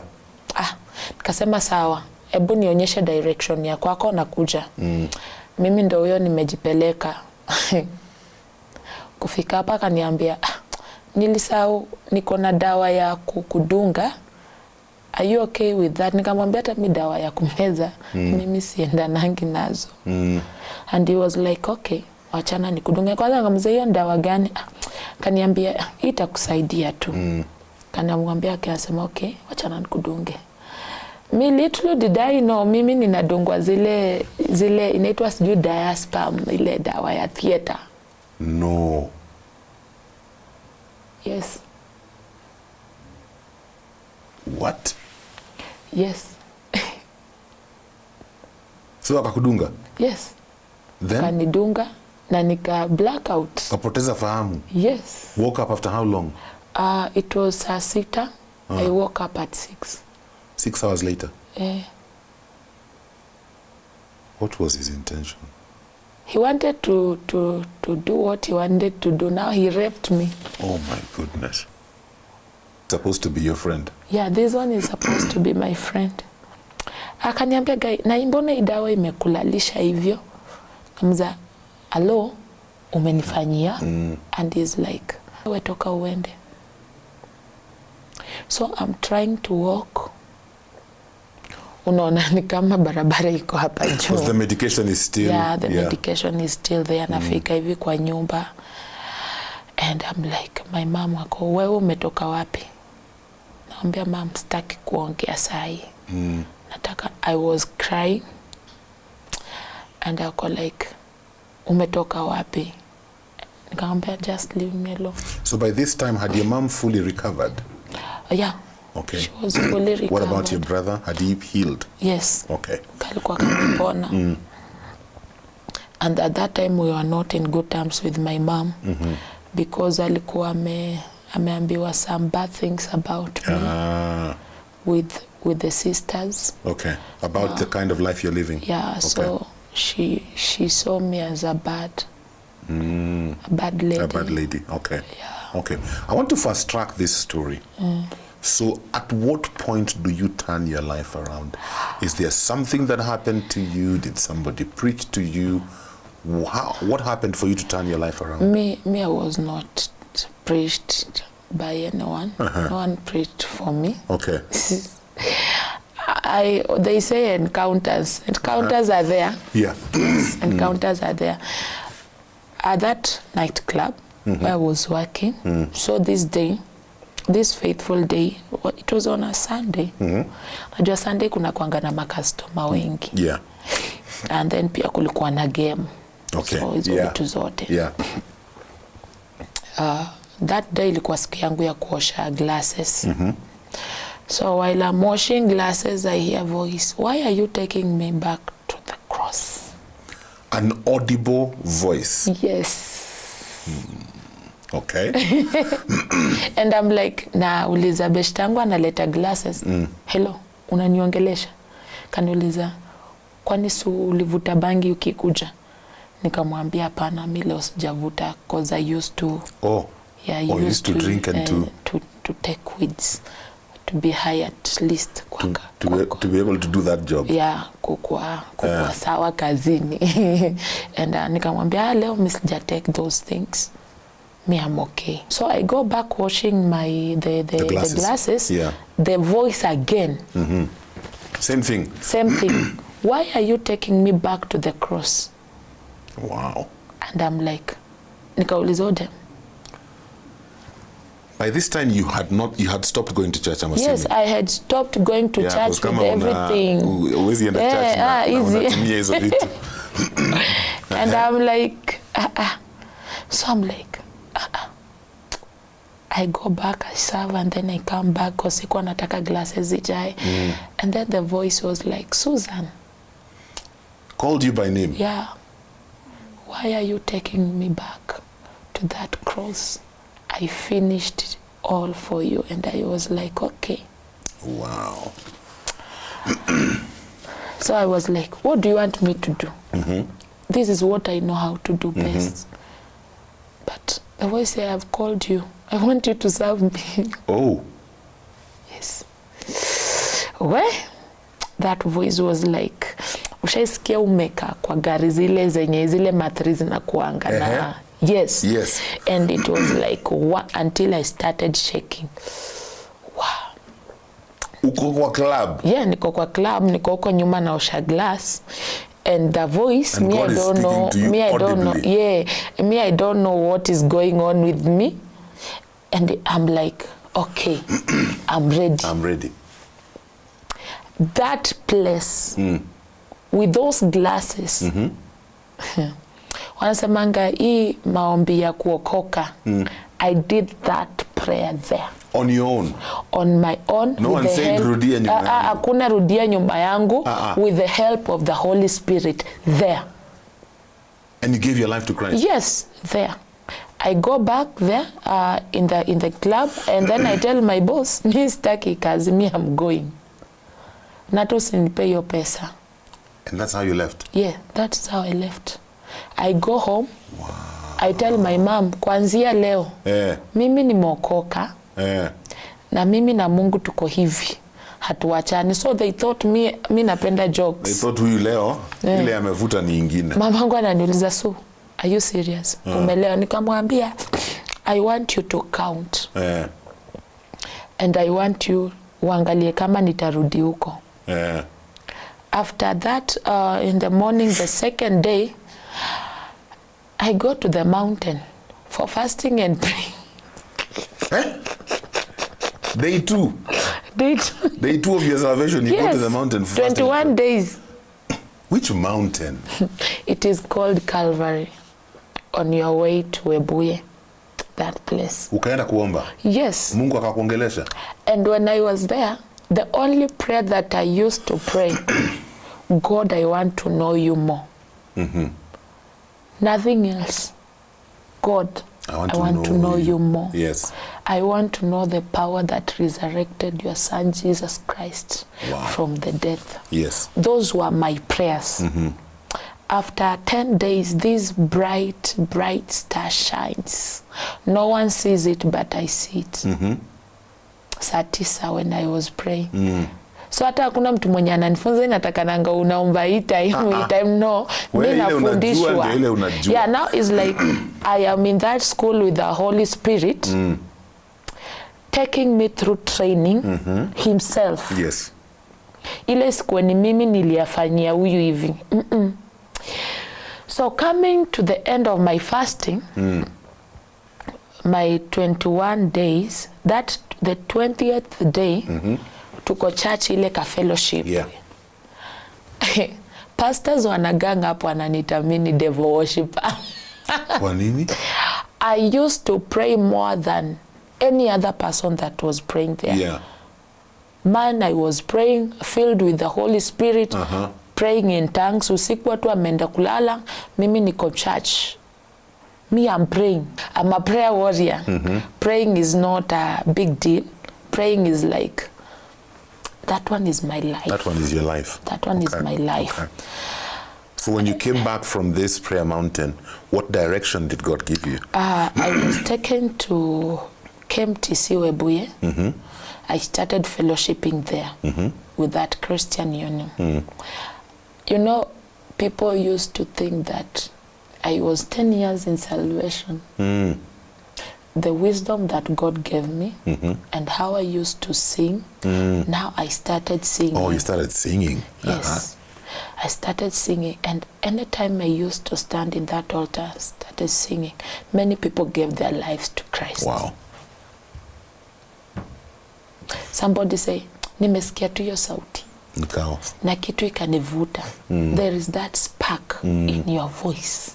Nikasema sawa, hebu nionyeshe direction ya kwako na kuja. Mimi ndo huyo nimejipeleka. Kufika hapa kaniambia, nilisahau niko na dawa ya kudunga. Are you okay with that? Nikamwambia hata mi dawa ya kumeza mimi siendanangi nazo. And he was like, okay, wachana nikudunge. Kwanza nikamwambia hiyo dawa gani? Kaniambia itakusaidia tu. Kanamwambia akasema okay, wachana nikudunge. Me little did I know, mimi ninadungwa zile inaitwa sijui diaspam, ile dawa ya theater. No. Yes. What? Yes. So akakudunga? Yes. Then? Kanidunga na nika blackout. Kapoteza fahamu? Yes. Woke up after how long? It was 6:00. I woke up at 6. 6 hours later? What was his intention? He wanted to do what he wanted to do. Now he raped me. Oh my goodness. Supposed to be your friend? Yeah, this one is supposed to be my friend. Akaniambia guy, na mbona idawa imekulalisha hivyo? Kamza, "Hello, umenifanyia?" And he's like, "Wewe toka uende." So I'm trying to walk. Unaona ni kama barabara iko hapa juu. Because the medication is still... Yeah, the medication is still there. Nafika hivi kwa nyumba. And I'm like, my mom wako, wewe umetoka wapi? Naambia mom, sitaki kuongea sahi. Nataka, I was crying. And I go like, umetoka wapi? Nikamwambia, just leave me alone. So by this time, had your mom fully recovered? Yeah. Okay. She was fully recovered. What about your brother? Had he healed? Yes. Okay. Kalikuwa kamepona. And at that time we were not in good terms with my mom because alikuwa ameambiwa some bad things about me with the sisters. Okay. About the kind of life you're living. Yeah. Okay. So she saw me as a bad lady. A bad lady. Okay. Yeah. Okay. I want to fast track this story. So at what point do you turn your life around? Is there something that happened to you? Did somebody preach to you? What happened for you to turn your life around? Me, I was not preached by anyone. No one preached for me. Okay. They say encounters. Encounters are there. Yeah. Yes, encounters are there. At that nightclub where I was working, so this faithful day, it was on a Sunday. Najua Sunday kuna kuanga na makastoma wengi. Yeah. And then pia kulikuwa na game. Okay. So hizo vitu zote. Yeah. That day ilikuwa siku yangu ya kuosha glasses. So while I'm washing glasses, I hear a voice. Why are you taking me back to the cross? An audible voice. Yes. Okay. And I'm like, nauliza beshte yangu analeta glasses. Hello, unaniongelesha? Kaniuliza, kwani si ulivuta bangi ukikuja? Nikamwambia hapana, mimi leo sijavuta because I used to used to drink and to take weeds, to be high at least to be able to do that job. Yeah, kukua sawa kazini. And nikamwambia leo mimi sija take those things. Me, I'm okay. So I go back washing the glasses. Yeah. The voice again. Same thing. Same thing. Why are you taking me back to the cross? Wow. And I'm like, nikauliza ode. By this time you had stopped going to church, I'm assuming. Yes, I had stopped going to church with everything. Always in the church. Easy. And I'm like, So I'm like, I go back, I serve, and then I come back because sikuwa nataka glasses zijae. And then the voice was like, Susan. Called you by name? Yeah. Why are you taking me back to that cross? I finished it all for you. And I was like, okay. Wow. So I was like, what do you want me to do? This is what I know how to do best. But the voice said, I've called you. I want you to serve me. Oh. Yes. Well, that voice was like, ushaisikia umeka kwa gari zile matri zinakuanga na yes. And it was like until I started shaking. Wow. Uko kwa club? Yeah, niko kwa club, niko huko nyuma naosha glass. And the voice, and me, I don't know. Me, I don't know. Yeah, me, I don't know what is going on with me. And I'm like, okay, I'm ready. I'm ready. That place, with those glasses, wanasemanga hii maombi ya kuokoka, I did that prayer there. On your own? On my own. No one said rudia nyumba yangu. Hakuna rudia nyumba yangu. With the help of the Holy Spirit there. And you gave your life to Christ? Yes, there. I go back there in the club, and then I tell my boss, mi sitaki kazi, me I'm going. Nato usinipe hiyo pesa. And that's how you left? Yeah, that's how I left. I go home. Wow. I tell my mom, kuanzia leo, mimi nimeokoka. Na mimi na Mungu tuko hivi. Hatuachani. So they thought mi napenda jokes. They thought huyu leo, ile amevuta ni ingine. Mamangu ananiuliza, so, are you serious? Umeleo? Nikamwambia, I want you to count. And I want you uangalie kama nitarudi huko. After that, in the morning, the second day, I go to the mountain for fasting and praying. Day 2? Day 2 of your salvation, you go to the mountain for 21 days. Which mountain? It is called Calvary, on your way to Webuye, that place. Ukaenda kuomba? Yes. Mungu akakuongelesha? And when I was there, the only prayer that I used to pray, God, I want to know you more. Nothing else. God, I want to know you more. Yes. I want to know the power that resurrected your son, Jesus Christ, from the death. Yes. Those were my prayers. After 10 days, this bright, bright star shines. No one sees it, but I see it. Saa 9 when I was praying. So hata hakuna mtu mwenye ananifunza inatakananga unaomba hii time no. Mimi nafundishwa. Yeah, now it's like I am in that school with the Holy Spirit taking me through training himself. Yes. Ile siku ni mimi niliyafanyia huyu hivi. So coming to the end of my fasting, my 21 days, that the 20th day, tuko church ile ka fellowship. Yeah. Pastors wanaganga hapo wananiita mini devil worshiper. Kwa nini? I used to pray more than any other person that was praying there. Yeah. Man, I was praying, filled with the Holy Spirit, praying in tongues. Usiku watu wameenda kulala, mimi niko church. Me, I'm praying. I'm a prayer warrior. Praying is not a big deal. Praying is like, that one is my life. That one is your life. That one is my life. Okay. So when you came back from this prayer mountain, what direction did God give you? I was taken to KMTC Webuye. I started fellowshipping there with that Christian Union. You know, people used to think that I was 10 years in salvation. The wisdom that God gave me and how I used to sing, now I started singing. Oh, you started singing? Yes. I started singing, and anytime I used to stand in that altar, started singing, many people gave their lives to Christ. Wow. Somebody say, nimesikia tu hiyo sauti. Nikao. Na kitu ikanivuta. There is that spark in your voice.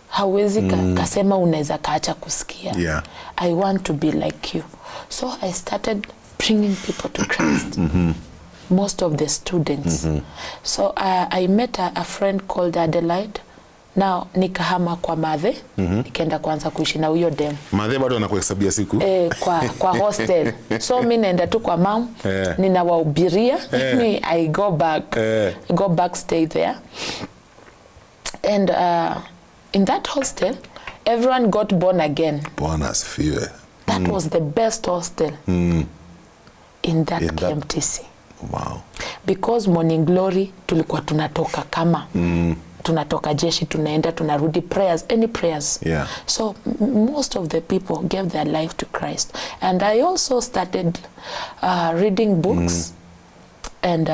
Hawezi kasema unaweza kaacha kusikia. Yeah. I want to be like you. So I started bringing people to Christ. Most of the students. So I met a friend called Adelaide. Now nikahama kwa Mathe, nikaenda kwanza kuishi na huyo dem. Mathe bado anakuhesabia siku? Kwa hostel. So mimi naenda tu kwa mam, ninawahubiria, I go back, stay there. And in that hostel, everyone got born again. Bwana asifiwe. That was the best hostel in that KMTC. Wow. Because Morning Glory tulikuwa tunatoka kama tunatoka jeshi, tunaenda tunarudi, prayers, any prayers. Yeah. So most of the people gave their life to Christ. And I also started reading books and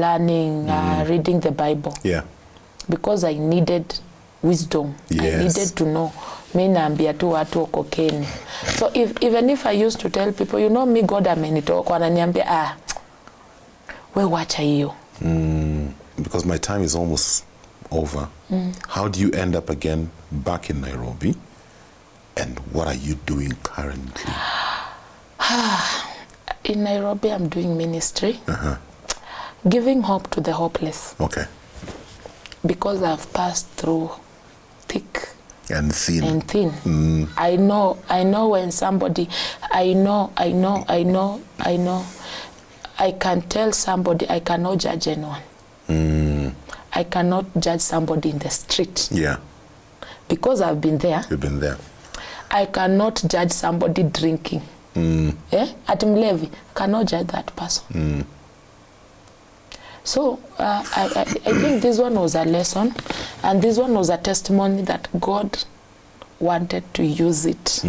learning, reading the Bible. Yeah. Because I needed wisdom. Yes. I needed to know. Mi naambia tu watu okokeni. So even if I used to tell people, you know me, God amenitoa, wananiambia we wacha hiyo. Because my time is almost over. How do you end up again back in Nairobi? And what are you doing currently? In Nairobi, I'm doing ministry. Giving hope to the hopeless. Okay. Because I've passed through thick And thin. and thin. I know when somebody, I know. I can tell somebody, I cannot judge anyone. I cannot judge somebody in the street. Yeah. Because I've been there. You've been there. I cannot judge somebody drinking. At Mlevi, cannot judge that person. So I think this one was a lesson, and this one was a testimony that God wanted to use it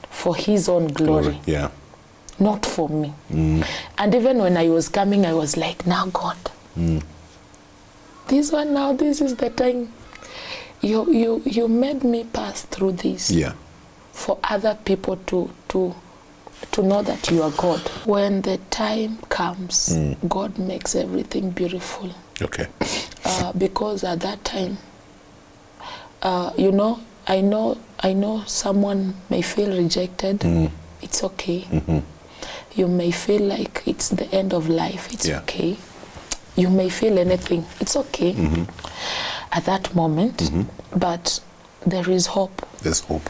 for his own glory. Yeah. Not for me. And even when I was coming, I was like, now God, this one now, this is the time. You made me pass through this. Yeah. For other people to know that you are God. When the time comes, God makes everything beautiful. Okay. Because at that time, you know, I know someone may feel rejected. It's okay. You may feel like it's the end of life. It's okay. You may feel anything. It's okay at that moment. But there is hope. There's hope.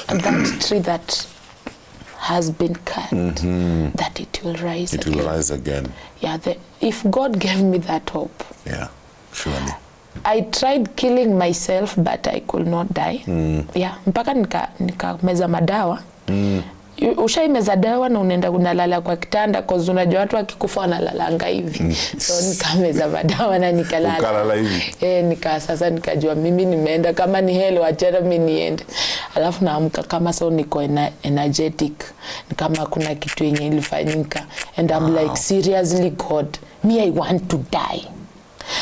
And that tree that has been cut, that it will rise again. It will rise again. Yeah, if God gave me that hope. Yeah, surely. I tried killing myself, but I could not die. Yeah, mpaka nikameza madawa. Ushaimeza dawa na unaenda unalala kwa kitanda cause unajua watu wakikufa wanalalanga hivi. So nikameza madawa na nikalala. Ukalala hivi. Sasa nikajua mimi nimeenda, kama ni hell wachana mimi niende. Alafu naamka kama so niko energetic. Ni kama kuna kitu yenye ilifanyika. And I'm like, seriously God, me I want to die.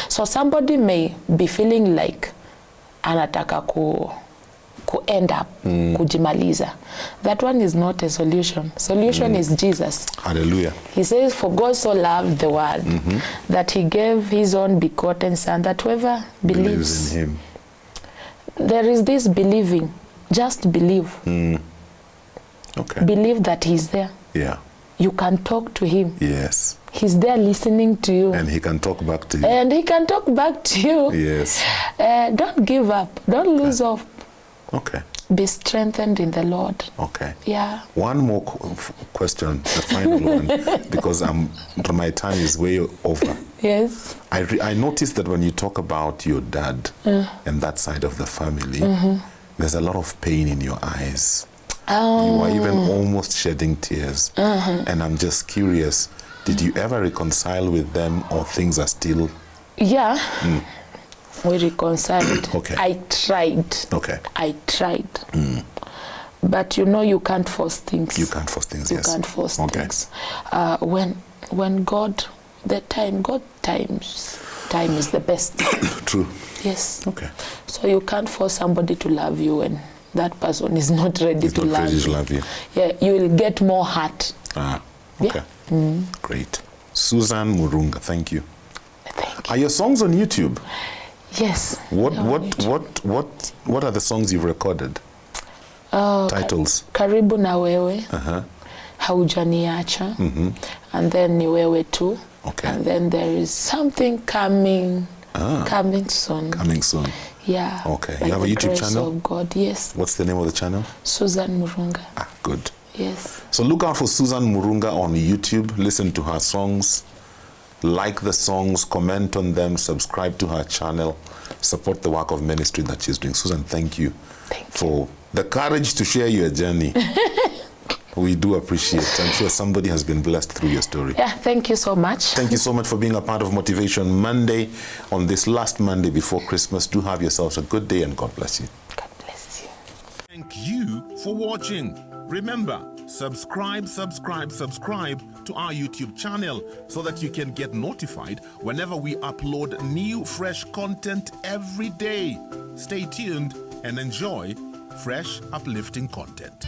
So somebody may be feeling like anataka ku end up, kujimaliza. That one is not a solution. Solution is Jesus. Hallelujah. He says, for God so loved the world that he gave his own begotten son, that whoever believes in him. There is this believing. Just believe. Okay. Believe that he's there. Yeah. You can talk to him. Yes. He's there listening to you. And he can talk back to you. And he can talk back to you. Yes. Don't give up. Don't lose hope. Okay. Be strengthened in the Lord. Okay. Yeah. One more question, the final one, because my time is way over. Yes. I noticed that when you talk about your dad and that side of the family, there's a lot of pain in your eyes. Oh. You are even almost shedding tears. And I'm just curious, did you ever reconcile with them, or things are still... Yeah. We reconciled. Okay. I tried. Okay. I tried. But you can't force things. You can't force things, You yes. can't force Okay. things. When God, time is the best. True. Yes. Okay. So you can't force somebody to love you when that person is not ready He's to not love ready you. to love you. Yeah, you will get more hurt. Okay. Yeah. Great. Susan Murunga, thank you. Thank Are your songs on YouTube? you. Yes. What they're on YouTube. what are the songs you've recorded? Titles. Karibu na wewe. Haujaniacha. And then ni wewe tu. Okay. And then there is something coming soon. Coming soon. Yeah. Okay. By You have a the YouTube grace channel? of God, yes. What's the name of the channel? Susan Murunga. Good. Yes. So look out for Susan Murunga on YouTube. Listen to her songs. Like the songs, comment on them, subscribe to her channel, support the work of ministry that she's doing. Susan, thank you for the courage to share your journey. We do appreciate it. I'm sure somebody has been blessed through your story. Yeah, thank you so much. Thank you so much for being a part of Motivation Monday on this last Monday before Christmas. Do have yourselves a good day, and God bless you. God bless you. Thank you for watching. Remember, subscribe to our YouTube channel so that you can get notified whenever we upload new fresh content every day. Stay tuned and enjoy fresh, uplifting content.